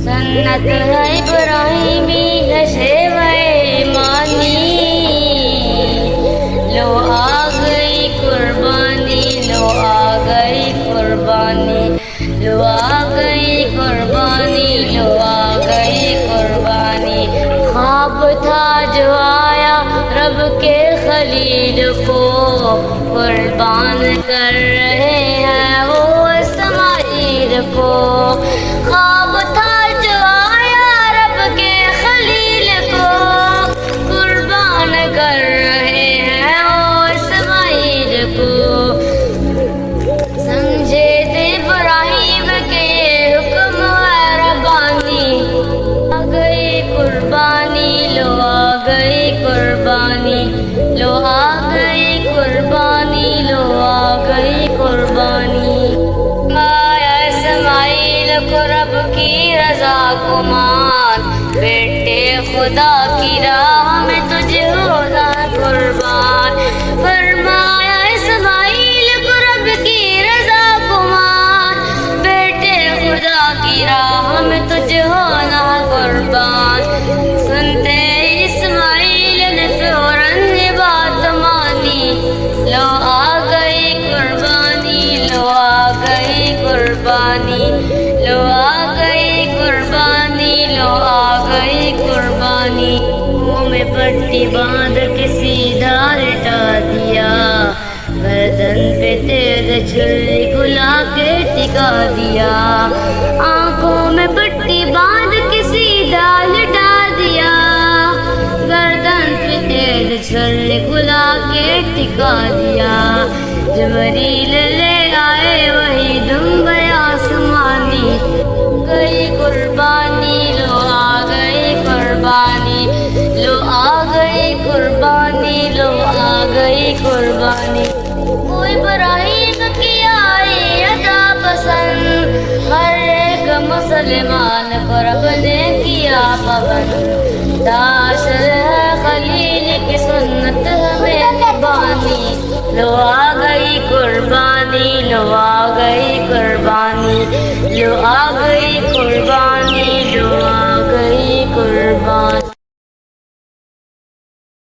सन्नत है इब्राहिमी है शेवाए मानी, लो आ गई कुर्बानी, लो आ गई कुर्बानी, लो आ गई कुर्बानी, लो आ गई कुर्बानी। ख्वाब था जो आया रब के खलील को, कुर्बान कर रहे हैं वो इस्माइल को। ख्वाब था जो आया रब के खलील को, कुर्बान कर रहे हैं वो इस्माइल को। समझे थे इब्राहिम के हुक्म है रब्बानी, आ गई कुर्बानी, लो आ गई कुर्बानी, लो आ गई कुर्बानी, लो आ गई कुर्बानी। माया इस्माइल को रब की रजा को मान, बेटे खुदा की राह में तुझे होना कुर्बान। फरमाया इस्माइल को रब की रजा को मान, बेटे खुदा की राह में तुझे होना कुर्बान। सुनते इस्माइल ने फौरन ये बात मानी, लो आ गई कुर्बानी, लो आ गई कुर्बानी, लो आ गई कुर्बानी, लो आ गई कुर्बानी। मुँह में पट्टी बांध के सीधा लिटा दिया, गर्दन पे तेज छुरी गुला के टिका दिया। आंखों में पट्टी बांध के सीधा लिटा दिया, गर्दन पे तेज छुरी गुला के टिका दिया। जिब्रील ले आए वही दुम आसमानी, गई कुर्बानी, लो आ गई कुर्बानी, लो आ गई कुर्बानी, लो आ गई कुर्बानी। वो इब्राहिम की आई अदा पसंद, हर एक मुसलमान को रब ने किया पाबंद। दाशर है खलील की सुन्नत हमें निभानी, लो आ गई कुर्बानी, लो आ गई कुर्बानी, लो आ गई कुर्बानी।